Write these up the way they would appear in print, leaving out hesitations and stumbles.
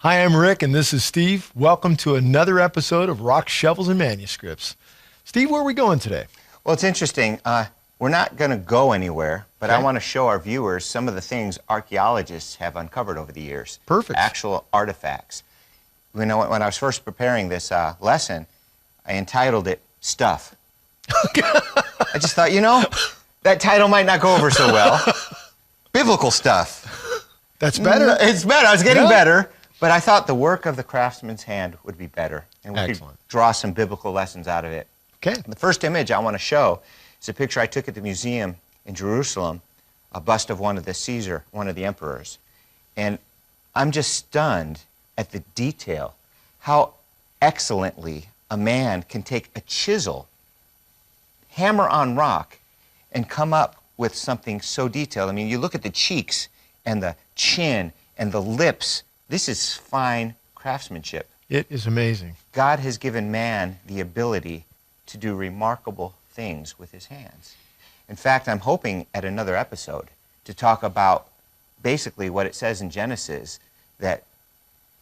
Hi, I'm Rick, and this is Steve. Welcome to another episode of Rocks, Shovels, and Manuscripts. Steve, where are we going today? Well, it's interesting. We're not going to go anywhere, but Okay. I want to show our viewers some of the things archaeologists have uncovered over the years. Perfect. Actual artifacts. You know, when I was first preparing this lesson, I entitled it Stuff. I just thought, you know, that title might not go over so well. Biblical stuff. That's better. It's better. I was getting Yeah. better. But I thought the work of the craftsman's hand would be better, and we Excellent. could draw some biblical lessons out of it. Okay. The first image I want to show is a picture I took at the museum in Jerusalem, a bust of one of the emperors. And I'm just stunned at the detail, how excellently a man can take a chisel, hammer on rock, and come up with something so detailed. I mean, you look at the cheeks and the chin and the lips. This is fine craftsmanship. It is amazing. God has given man the ability to do remarkable things with his hands. In fact, I'm hoping at another episode to talk about basically what it says in Genesis, that,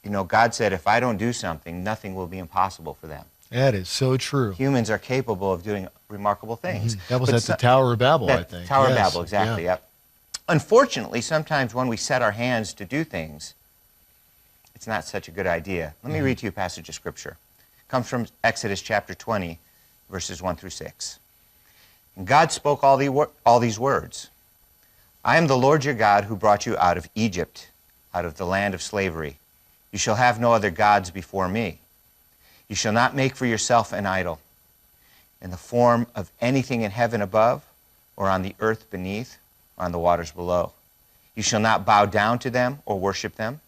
you know, God said, if I don't do something, nothing will be impossible for them. That is so true. Humans are capable of doing remarkable things. That was But at the Tower of Babel, I That think. Tower of Yes. Babel, exactly, Yeah. yep. Unfortunately, sometimes when we set our hands to do things, it's not such a good idea. Let me read to you a passage of Scripture. It comes from Exodus chapter 20, verses 1 through 6. And God spoke all these words. I am the Lord your God who brought you out of Egypt, out of the land of slavery. You shall have no other gods before me. You shall not make for yourself an idol in the form of anything in heaven above, or on the earth beneath, or on the waters below. You shall not bow down to them or worship them.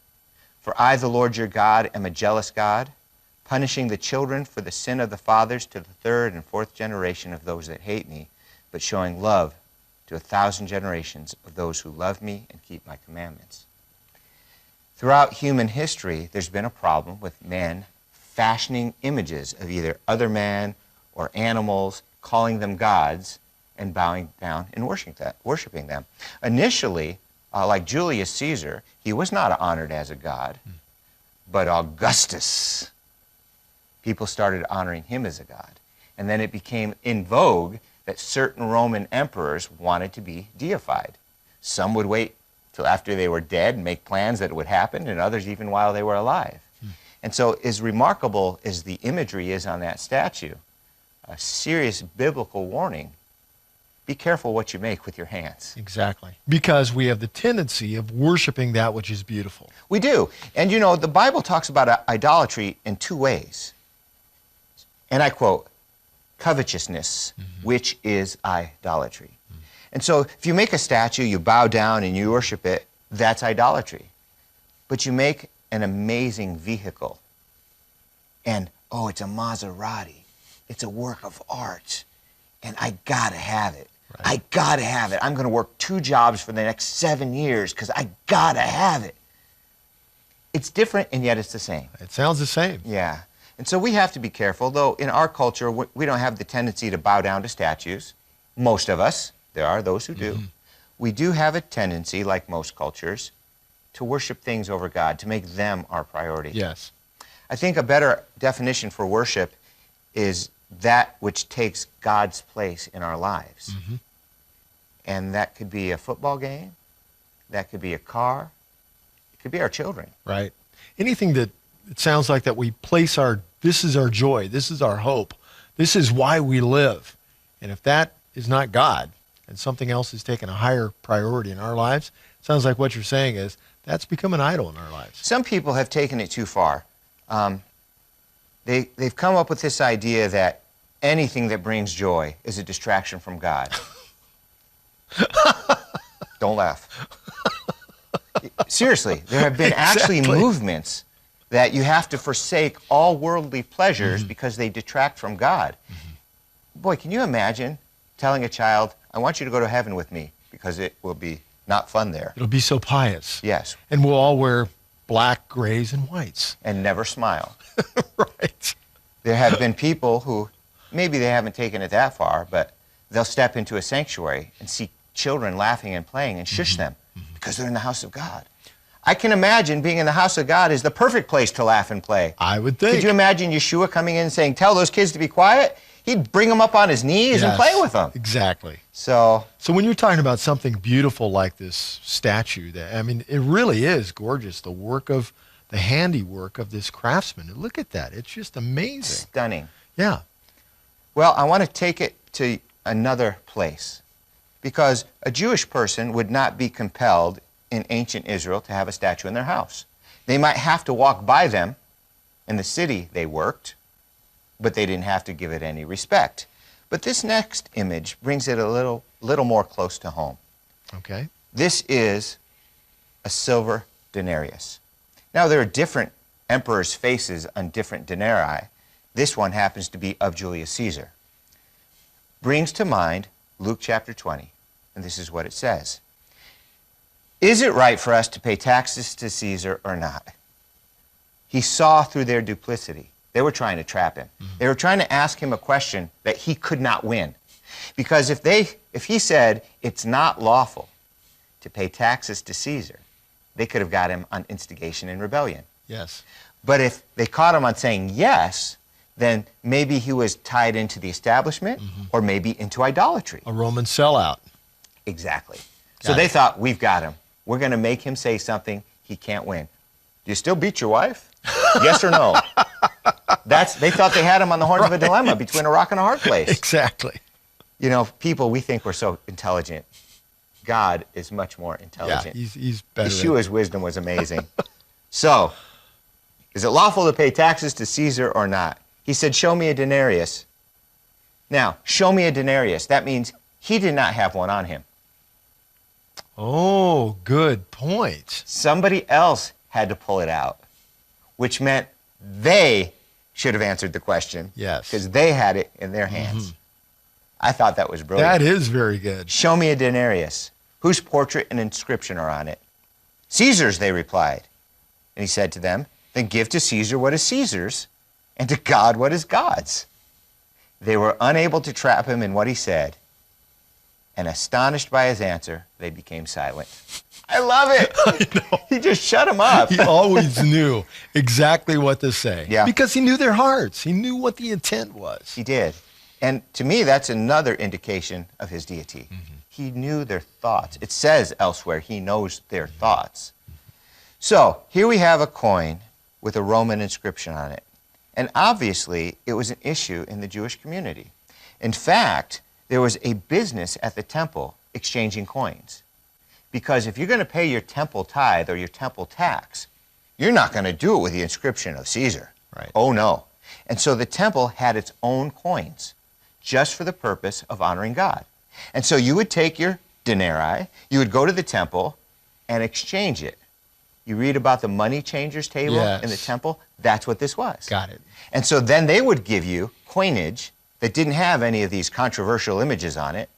For I, the Lord your God, am a jealous God, punishing the children for the sin of the fathers to the third and fourth generation of those that hate me, but showing love to 1,000 generations of those who love me and keep my commandments. Throughout human history, there's been a problem with men fashioning images of either other men or animals, calling them gods, and bowing down and worshiping them. Initially, like Julius Caesar, he was not honored as a god, but Augustus, people started honoring him as a god. And then it became in vogue that certain Roman emperors wanted to be deified. Some would wait till after they were dead and make plans that it would happen, and others even while they were alive. And so as remarkable as the imagery is on that statue, a serious biblical warning: be careful what you make with your hands. Exactly. Because we have the tendency of worshiping that which is beautiful. We do. And you know, the Bible talks about idolatry in two ways. And I quote, covetousness, which is idolatry. And so if you make a statue, you bow down and you worship it, that's idolatry. But you make an amazing vehicle, and, oh, it's a Maserati. It's a work of art, and I gotta have it. Right. I gotta have it. I'm gonna work 2 jobs for the next 7 years because I gotta have it. It's different, and yet it's the same. It sounds the same. Yeah. And so we have to be careful, though in our culture, we don't have the tendency to bow down to statues. Most of us, there are those who do. We do have a tendency, like most cultures, to worship things over God, to make them our priority. Yes. I think a better definition for worship is that which takes God's place in our lives. And that could be a football game, that could be a car, it could be our children. Right. Anything that it sounds like that we place this is our joy, this is our hope, this is why we live. And if that is not God, and something else is taking a higher priority in our lives, sounds like what you're saying is that's become an idol in our lives. Some people have taken it too far. They've come up with this idea that anything that brings joy is a distraction from God. Don't laugh. Seriously, there have been actually movements that you have to forsake all worldly pleasures because they detract from God. Boy, can you imagine telling a child, I want you to go to heaven with me, because it will be not fun there. It'll be so pious. Yes. And we'll all wear black, grays, and whites. And never smile. Right. There have been people who, maybe they haven't taken it that far, but they'll step into a sanctuary and see children laughing and playing and shush them because they're in the house of God. I can imagine being in the house of God is the perfect place to laugh and play. I would think. Could you imagine Yeshua coming in and saying, tell those kids to be quiet? He'd bring them up on his knees and play with them. Exactly. So when you're talking about something beautiful like this statue, that, I mean, it really is gorgeous. The handiwork of this craftsman. Look at that. It's just amazing. Stunning. Yeah. Well, I want to take it to another place, because a Jewish person would not be compelled in ancient Israel to have a statue in their house. They might have to walk by them in the city they worked, but they didn't have to give it any respect. But this next image brings it a little more close to home. Okay. This is a silver denarius. Now, there are different emperors' faces on different denarii. This one happens to be of Julius Caesar. Brings to mind Luke chapter 20, and this is what it says. Is it right for us to pay taxes to Caesar or not? He saw through their duplicity. They were trying to trap him. They were trying to ask him a question that he could not win. Because if he said it's not lawful to pay taxes to Caesar, they could have got him on instigation and rebellion. Yes. But if they caught him on saying yes, then maybe he was tied into the establishment or maybe into idolatry. A Roman sellout. Exactly. So they thought, we've got him. We're going to make him say something he can't win. Do you still beat your wife? Yes or no? They thought they had him on the horns of a dilemma between a rock and a hard place. Exactly. You know, people, we think we're so intelligent. God is much more intelligent. Yeah, he's better. Yeshua's wisdom was amazing. So, is it lawful to pay taxes to Caesar or not? He said, show me a denarius. Now, show me a denarius. That means he did not have one on him. Oh, good point. Somebody else had to pull it out, which meant they should have answered the question. Yes. Because they had it in their hands. I thought that was brilliant. That is very good. Show me a denarius. Whose portrait and inscription are on it? Caesar's, they replied. And he said to them, then give to Caesar what is Caesar's, and to God what is God's. They were unable to trap him in what he said, and astonished by his answer, they became silent. I love it. I know. He just shut them up. He always knew exactly what to say. Yeah. Because he knew their hearts. He knew what the intent was. He did. And to me, that's another indication of his deity. He knew their thoughts. It says elsewhere, he knows their thoughts. So here we have a coin with a Roman inscription on it. And obviously, it was an issue in the Jewish community. In fact, there was a business at the temple exchanging coins. Because if you're going to pay your temple tithe or your temple tax, you're not going to do it with the inscription of Caesar. Right. Oh, no. And so the temple had its own coins, just for the purpose of honoring God. And so you would take your denarii, you would go to the temple and exchange it. You read about the money changers table in the temple? That's what this was. Got it. And so then they would give you coinage that didn't have any of these controversial images on it.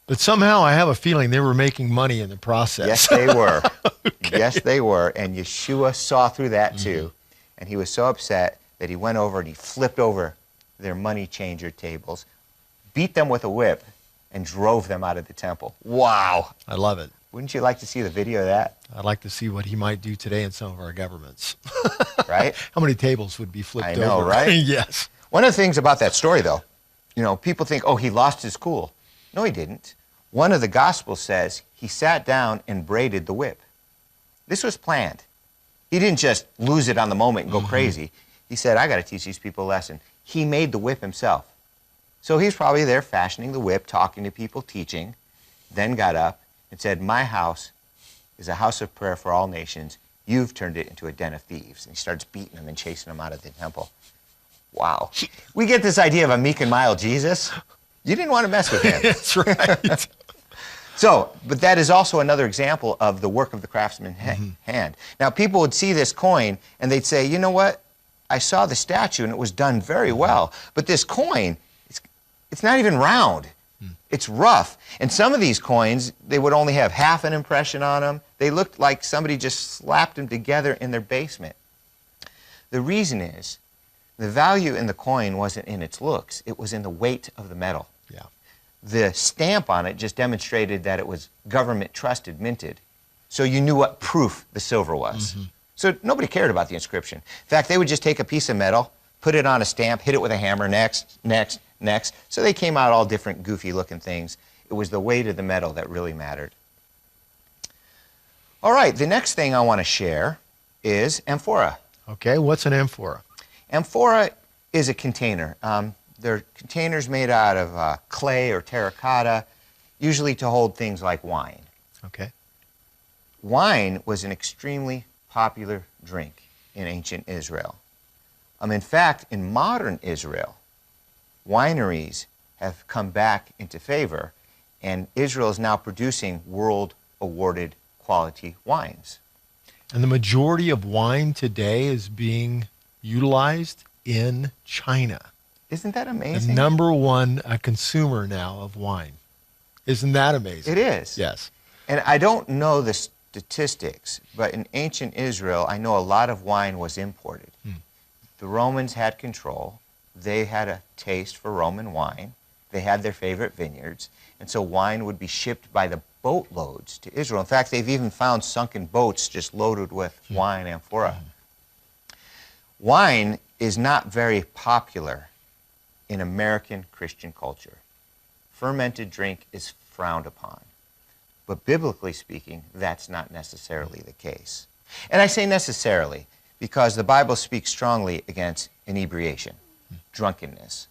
But somehow I have a feeling they were making money in the process. Yes, they were. Yes, they were. And Yeshua saw through that too. And he was so upset that he went over and he flipped over their money changer tables, beat them with a whip, and drove them out of the temple. Wow. I love it. Wouldn't you like to see the video of that? I'd like to see what he might do today in some of our governments. Right? How many tables would be flipped over? I know, right? Yes. One of the things about that story, though, you know, people think, oh, he lost his cool. No, he didn't. One of the Gospels says he sat down and braided the whip. This was planned. He didn't just lose it on the moment and go crazy. He said, I got to teach these people a lesson. He made the whip himself. So he's probably there fashioning the whip, talking to people, teaching, then got up and said, my house is a house of prayer for all nations. You've turned it into a den of thieves. And he starts beating them and chasing them out of the temple. Wow. We get this idea of a meek and mild Jesus. You didn't want to mess with him. That's right. So, but that is also another example of the work of the craftsman's hand. Now, people would see this coin and they'd say, you know what? I saw the statue and it was done very well. But this coin, it's not even round. It's rough. And some of these coins, they would only have half an impression on them. They looked like somebody just slapped them together in their basement. The reason is, the value in the coin wasn't in its looks. It was in the weight of the metal. Yeah. The stamp on it just demonstrated that it was government trusted, minted. so you knew what proof the silver was. So nobody cared about the inscription. In fact, they would just take a piece of metal, put it on a stamp, hit it with a hammer, next, next, next. So they came out all different goofy looking things. It was the weight of the metal that really mattered. All right, the next thing I want to share is amphora. Okay, what's an amphora? Amphora is a container. They're containers made out of clay or terracotta, usually to hold things like wine. Okay. Wine was an extremely popular drink in ancient Israel. In fact, in modern Israel, wineries have come back into favor, and Israel is now producing world-awarded quality wines. And the majority of wine today is being utilized in China. Isn't that The amazing? number one consumer now of wine. Isn't that amazing? It is. Yes. And I don't know the statistics, but in ancient Israel, I know a lot of wine was imported. The Romans had control. They had a taste for Roman wine. They had their favorite vineyards. And so wine would be shipped by the boatloads to Israel. In fact, they've even found sunken boats just loaded with wine amphora. Wine is not very popular in American Christian culture. Fermented drink is frowned upon. But biblically speaking, that's not necessarily the case. And I say necessarily because the Bible speaks strongly against inebriation, drunkenness.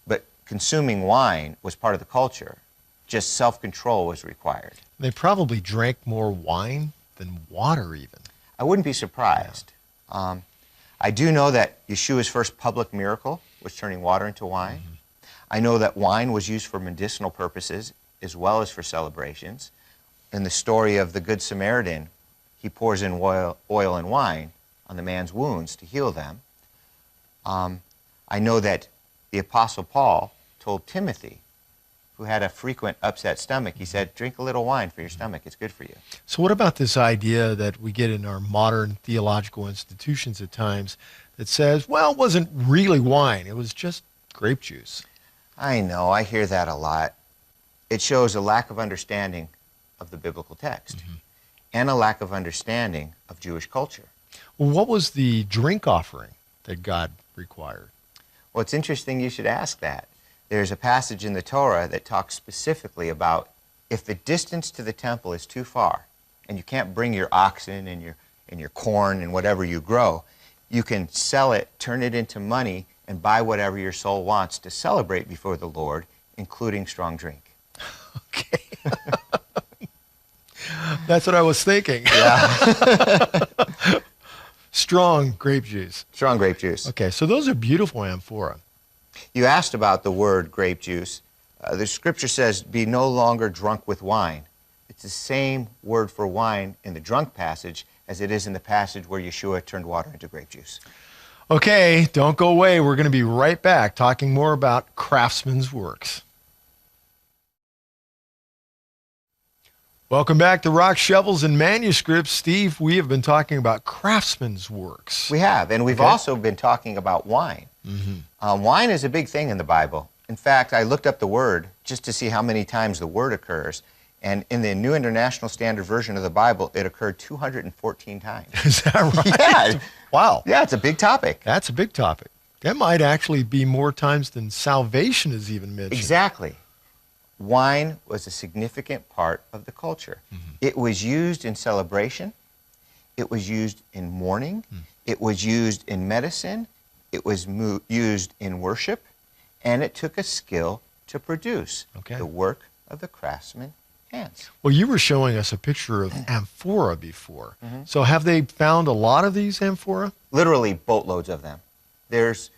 But consuming wine was part of the culture. Just self-control was required. They probably drank more wine than water even. I wouldn't be surprised. I do know that Yeshua's first public miracle was turning water into wine. I know that wine was used for medicinal purposes as well as for celebrations. In the story of the Good Samaritan, he pours in oil and wine on the man's wounds to heal them. I know that the Apostle Paul told Timothy, who had a frequent upset stomach, he said, drink a little wine for your stomach, it's good for you. So what about this idea that we get in our modern theological institutions at times that says, well, it wasn't really wine, it was just grape juice? I know, I hear that a lot. It shows a lack of understanding of the biblical text and a lack of understanding of Jewish culture. Well, what was the drink offering that God required? Well, it's interesting you should ask that. There's a passage in the Torah that talks specifically about if the distance to the temple is too far and you can't bring your oxen and your corn and whatever you grow, you can sell it, turn it into money, and buy whatever your soul wants to celebrate before the Lord, including strong drink. Okay. That's what I was thinking. Yeah. Strong grape juice. Strong grape juice. Okay, so those are beautiful amphora. You asked about the word grape juice. The scripture says, be no longer drunk with wine. It's the same word for wine in the drunk passage as it is in the passage where Yeshua turned water into grape juice. Okay, don't go away. We're going to be right back talking more about craftsman's works. Welcome back to Rock, Shovels, and Manuscripts. Steve, we have been talking about craftsman's works. We have, and we've also been talking about wine. Wine is a big thing in the Bible. In fact, I looked up the word just to see how many times the word occurs, and in the New International Standard Version of the Bible, it occurred 214 times. Is that right? Yeah. Wow. Yeah, it's a big topic. That's a big topic. That might actually be more times than salvation is even mentioned. Exactly. Wine was a significant part of the culture. It was used in celebration. It was used in mourning. It was used in medicine. It was used in worship. And it took a skill to produce the work of the craftsman's hands. Well, you were showing us a picture of amphora before. So have they found a lot of these amphora? Literally boatloads of them. This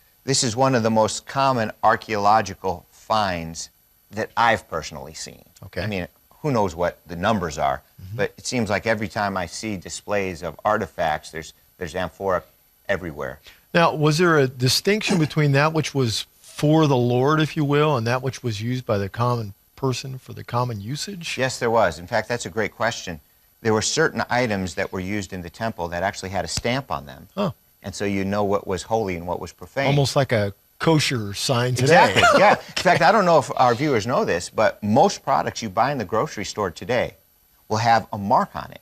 is one of the most common archaeological finds that I've personally seen. Okay. I mean, who knows what the numbers are, but it seems like every time I see displays of artifacts, there's amphora everywhere. Now, was there a distinction between that which was for the Lord, if you will, and that which was used by the common person for the common usage? Yes, there was. In fact, that's a great question. There were certain items that were used in the temple that actually had a stamp on them. Oh. And so you know what was holy and what was profane. Almost like a kosher sign today. Exactly, yeah. In fact, I don't know if our viewers know this, but most products you buy in the grocery store today will have a mark on it.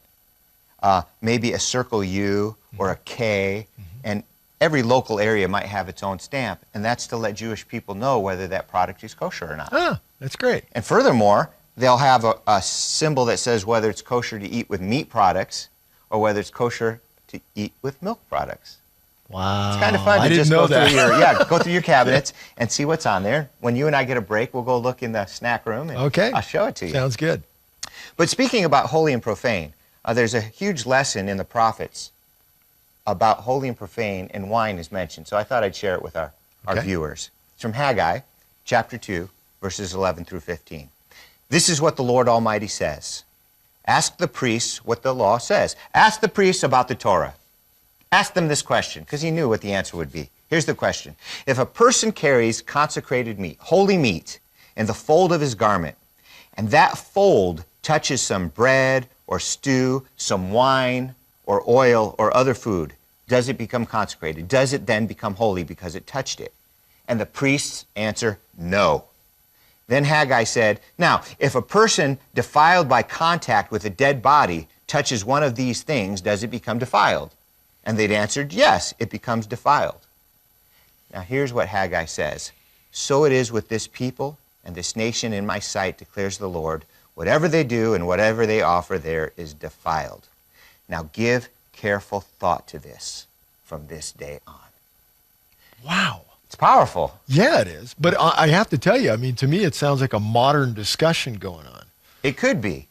maybe a circle U or a K, and every local area might have its own stamp, and that's to let Jewish people know whether that product is kosher or not. Ah, that's great. And furthermore, they'll have a symbol that says whether it's kosher to eat with meat products or whether it's kosher to eat with milk products. Wow. It's kind of fun to just go through your cabinets and see what's on there. When you and I get a break, we'll go look in the snack room and I'll show it to you. Sounds good. But speaking about holy and profane, there's a huge lesson in the prophets about holy and profane, and wine is mentioned. So I thought I'd share it with our viewers. It's from Haggai, chapter 2, verses 11 through 15. This is what the Lord Almighty says. Ask the priests what the law says. Ask the priests about the Torah. Ask them this question, because he knew what the answer would be. Here's the question. If a person carries consecrated meat, holy meat, in the fold of his garment, and that fold touches some bread or stew, some wine or oil or other food, does it become consecrated? Does it then become holy because it touched it? And the priests answer, no. Then Haggai said, now, if a person defiled by contact with a dead body touches one of these things, does it become defiled? And they'd answered, yes, it becomes defiled. Now here's what Haggai says. So it is with this people and this nation in my sight, declares the Lord. Whatever they do and whatever they offer there is defiled. Now give careful thought to this from this day on. Wow. It's powerful. Yeah, it is. But I have to tell you, I mean, to me, it sounds like a modern discussion going on. It could be.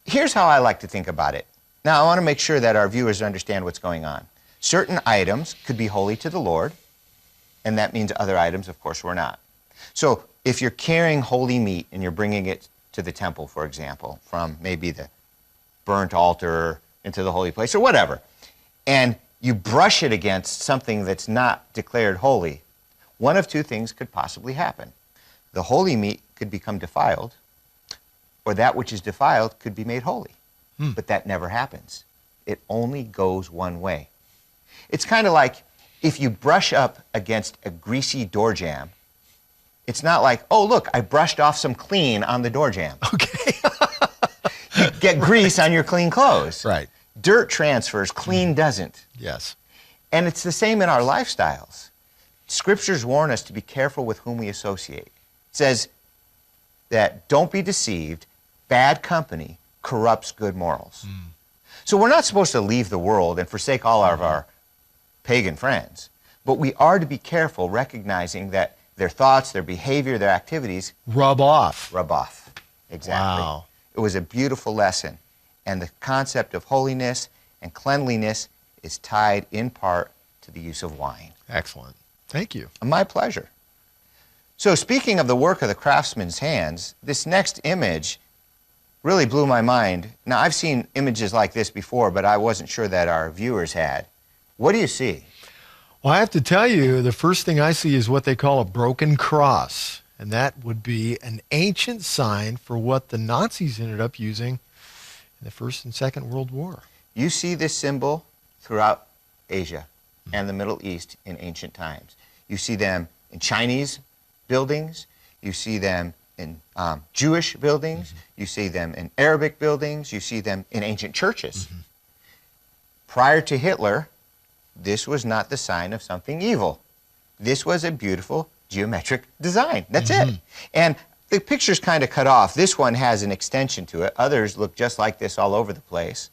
Here's how I like to think about it. Now, I want to make sure that our viewers understand what's going on. Certain items could be holy to the Lord, and that means other items, of course, were not. So if you're carrying holy meat and you're bringing it to the temple, for example, from maybe the burnt altar into the holy place or whatever, and you brush it against something that's not declared holy, one of two things could possibly happen. The holy meat could become defiled, or that which is defiled could be made holy. But that never happens. It only goes one way. It's kind of like if you brush up against a greasy door jamb, it's not like, oh, look, I brushed off some clean on the door jamb. Okay. You get grease on your clean clothes. Right. Dirt transfers, clean doesn't. Yes. And it's the same in our lifestyles. Scriptures warn us to be careful with whom we associate. It says that don't be deceived, bad company corrupts good morals. So we're not supposed to leave the world and forsake all of our pagan friends, but we are to be careful, recognizing that their thoughts, their behavior, their activities Rub off. rub off. Exactly. Wow. It was a beautiful lesson, and the concept of holiness and cleanliness is tied in part to the use of wine. Excellent. Thank you. My pleasure. So speaking of the work of the craftsman's hands, this next image really blew my mind. Now, I've seen images like this before, but I wasn't sure that our viewers had. What do you see? Well, I have to tell you, the first thing I see is what they call a broken cross. And that would be an ancient sign for what the Nazis ended up using in the First and Second World War. You see this symbol throughout Asia and the Middle East in ancient times. You see them in Chinese buildings. You see them in Jewish buildings. You see them in Arabic buildings. You see them in ancient churches. Prior to Hitler, this was not the sign of something evil. This was a beautiful geometric design. That's it. And the picture's kind of cut off. This one has an extension to it. Others look just like this all over the place.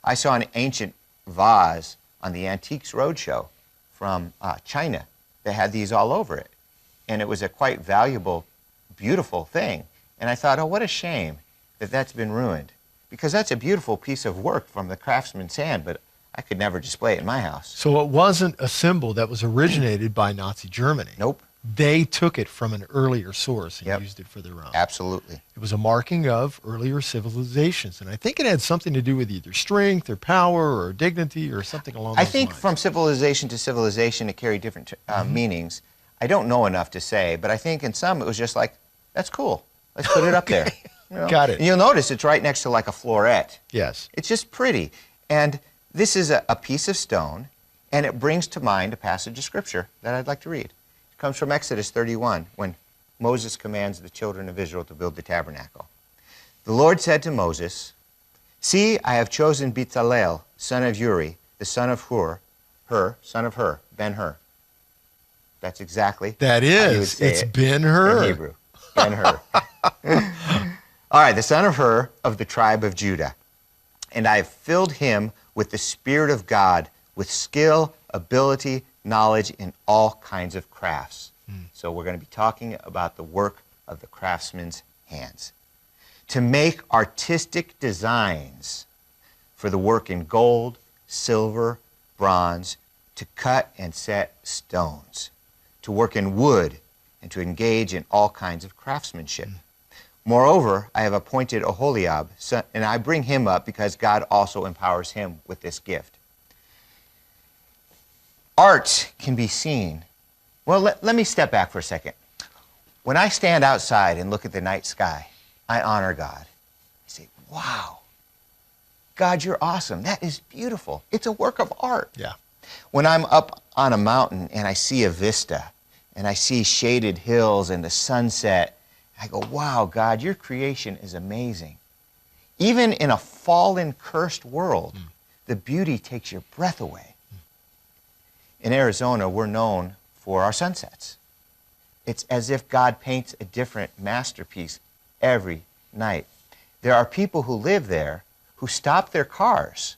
I saw an ancient vase on the Antiques Roadshow from China that had these all over it. And it was a quite valuable, beautiful thing. And I thought, oh, what a shame that that's been ruined. Because that's a beautiful piece of work from the craftsman's hand, but I could never display it in my house. So it wasn't a symbol that was originated by Nazi Germany. Nope. They took it from an earlier source and used it for their own. Absolutely. It was a marking of earlier civilizations. And I think it had something to do with either strength or power or dignity or something along those lines. I think from civilization to civilization it carried different meanings. I don't know enough to say, but I think in some it was just like, that's cool. Let's put it up there. You know? Got it. And you'll notice it's right next to like a floret. Yes. It's just pretty. And this is a piece of stone, and it brings to mind a passage of Scripture that I'd like to read. It comes from Exodus 31, when Moses commands the children of Israel to build the tabernacle. The Lord said to Moses, See, I have chosen Bezalel, son of Uri, the son of son of Hur, Ben-Hur. That's exactly That how you would is. say It's it Ben-Hur. in Hebrew. Ben-Hur. All right, the son of Hur of the tribe of Judah. And I have filled him with the Spirit of God, with skill, ability, knowledge in all kinds of crafts. So we're going to be talking about the work of the craftsman's hands. To make artistic designs for the work in gold, silver, bronze, to cut and set stones, to work in wood, and to engage in all kinds of craftsmanship. Moreover, I have appointed Oholiab, and I bring him up because God also empowers him with this gift. Art can be seen. Well, let me step back for a second. When I stand outside and look at the night sky, I honor God. I say, wow, God, you're awesome. That is beautiful. It's a work of art. Yeah. When I'm up on a mountain and I see a vista, and I see shaded hills and the sunset, I go, wow, God, your creation is amazing. Even in a fallen, cursed world, the beauty takes your breath away. In Arizona, we're known for our sunsets. It's as if God paints a different masterpiece every night. There are people who live there who stop their cars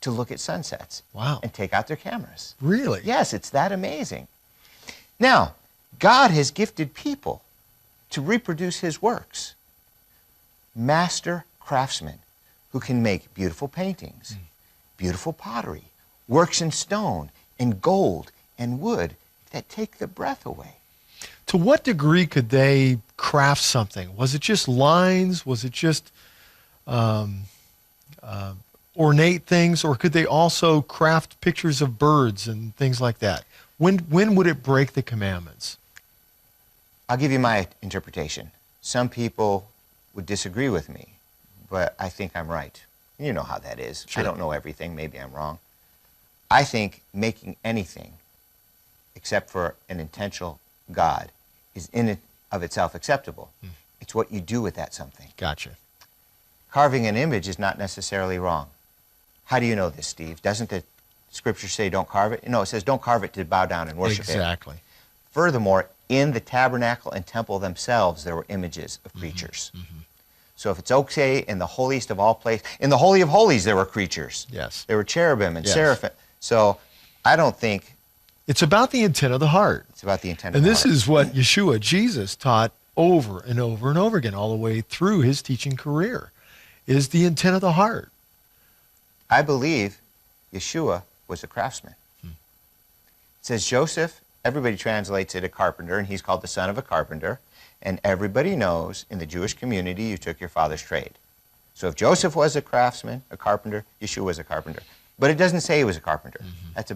to look at sunsets. Wow. And take out their cameras. Really? Yes, it's that amazing. Now, God has gifted people to reproduce his works. Master craftsmen who can make beautiful paintings, beautiful pottery, works in stone and gold and wood that take the breath away. To what degree could they craft something? Was it just lines? Was it just ornate things? Or could they also craft pictures of birds and things like that? When would it break the commandments? I'll give you my interpretation. Some people would disagree with me, but I think I'm right. You know how that is. Sure. I don't know everything. Maybe I'm wrong. I think making anything except for an intentional God is in and of itself acceptable. It's what you do with that something. Gotcha. Carving an image is not necessarily wrong. How do you know this, Steve? Doesn't the scripture say don't carve it? No, it says don't carve it to bow down and worship it. Exactly. Furthermore, in the tabernacle and temple themselves, there were images of creatures. So if it's okay in the holiest of all places, in the Holy of Holies, there were creatures. Yes. There were cherubim and Yes. seraphim. So I don't think It's about the intent of the heart. it's about the intent And of the this heart. is what Yeshua, Jesus, taught over and over and over again, all the way through his teaching career, is the intent of the heart. I believe Yeshua was a craftsman. It says Joseph, everybody translates it a carpenter, and he's called the son of a carpenter. And everybody knows in the Jewish community you took your father's trade. So if Joseph was a craftsman, a carpenter, Yeshua was a carpenter. But it doesn't say he was a carpenter. That's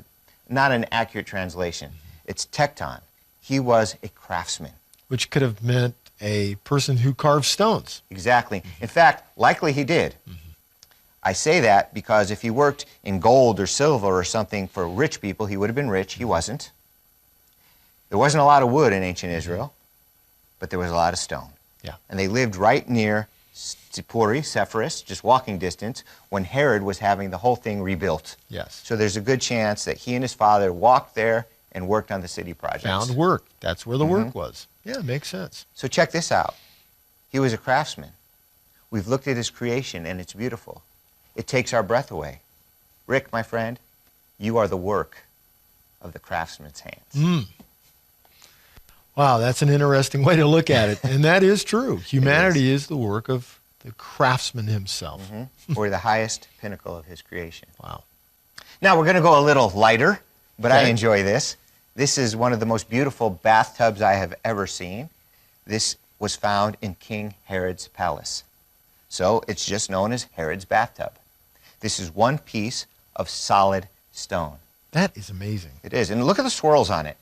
not an accurate translation. It's tekton. He was a craftsman. Which could have meant a person who carves stones. Exactly. In fact, likely he did. I say that because if he worked in gold or silver or something for rich people, he would have been rich. He wasn't. There wasn't a lot of wood in ancient Israel, but there was a lot of stone. Yeah. And they lived right near Sipori, Sepphoris, just walking distance, when Herod was having the whole thing rebuilt. Yes. So there's a good chance that he and his father walked there and worked on the city projects. Found work. That's where the work was. Yeah, makes sense. So check this out. He was a craftsman. We've looked at his creation, and it's beautiful. It takes our breath away. Rick, my friend, you are the work of the craftsman's hands. Wow, that's an interesting way to look at it. And that is true. Humanity is the work of the craftsman himself. We're the highest pinnacle of his creation. Wow. Now, we're going to go a little lighter, but I Okay. enjoy this. This is one of the most beautiful bathtubs I have ever seen. This was found in King Herod's palace. So it's just known as Herod's bathtub. This is one piece of solid stone. That is amazing. It is. And look at the swirls on it.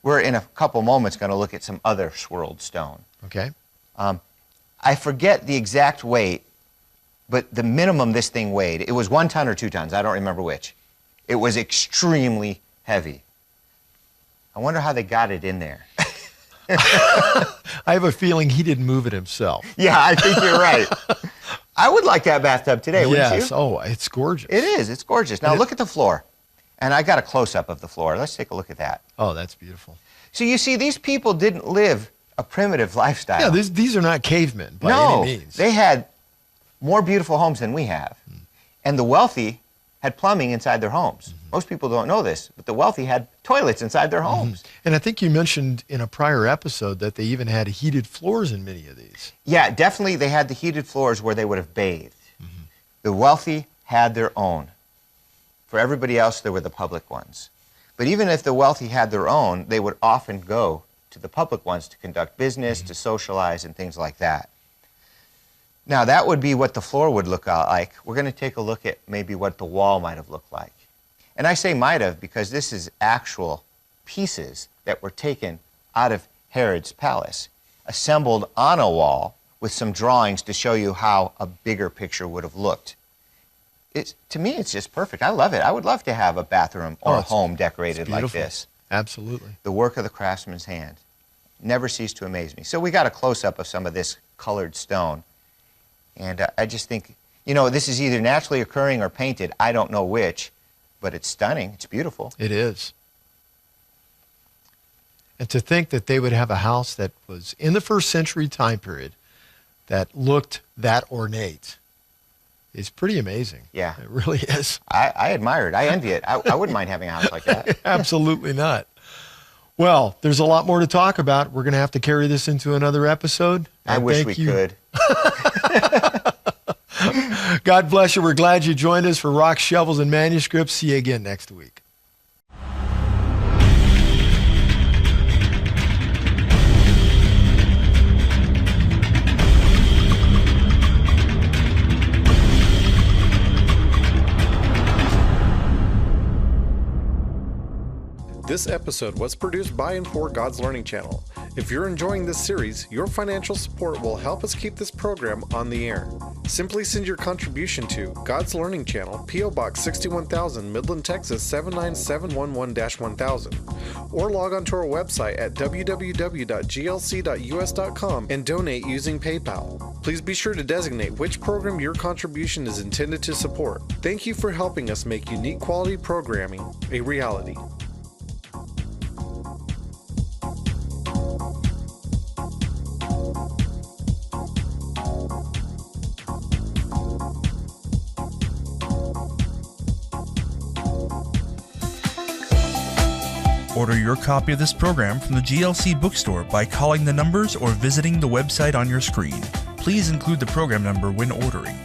We're in a couple moments going to look at some other swirled stone. Okay. I forget the exact weight, but the minimum this thing weighed, it was 1 ton or 2 tons. I don't remember which. It was extremely heavy. I wonder how they got it in there. I have a feeling he didn't move it himself. Yeah, I think you're right. I would like that bathtub today, wouldn't you? Yes. Oh, it's gorgeous. It is. It's gorgeous. Now look at the floor. And I got a close-up of the floor. Let's take a look at that. Oh, that's beautiful. So you see, these people didn't live a primitive lifestyle. Yeah, these are not cavemen by any means. They had more beautiful homes than we have. And the wealthy had plumbing inside their homes. Most people don't know this, but the wealthy had toilets inside their homes. And I think you mentioned in a prior episode that they even had heated floors in many of these. Yeah, definitely they had the heated floors where they would have bathed. The wealthy had their own. For everybody else, there were the public ones. But even if the wealthy had their own, they would often go to the public ones to conduct business, to socialize, and things like that. Now, that would be what the floor would look like. We're going to take a look at maybe what the wall might have looked like. And I say might have because this is actual pieces that were taken out of Herod's palace, assembled on a wall with some drawings to show you how a bigger picture would have looked. To me, it's just perfect. I love it. I would love to have a bathroom or a home decorated like this. Absolutely. The work of the craftsman's hand. Never ceased to amaze me. So we got a close-up of some of this colored stone. And I just think, you know, this is either naturally occurring or painted. I don't know which, but it's stunning. It's beautiful. It is. And to think that they would have a house that was in the first century time period that looked that ornate is pretty amazing. Yeah. It really is. I admire it. I envy it. I wouldn't mind having a house like that. Absolutely not. Well, there's a lot more to talk about. We're going to have to carry this into another episode. I wish we could. God bless you. We're glad you joined us for Rocks, Shovels, and Manuscripts. See you again next week. This episode was produced by and for God's Learning Channel. If you're enjoying this series, your financial support will help us keep this program on the air. Simply send your contribution to God's Learning Channel, P.O. Box 61,000, Midland, Texas 79711-1000, or log on to our website at www.glc.us.com and donate using PayPal. Please be sure to designate which program your contribution is intended to support. Thank you for helping us make unique quality programming a reality. Order your copy of this program from the GLC bookstore by calling the numbers or visiting the website on your screen. Please include the program number when ordering.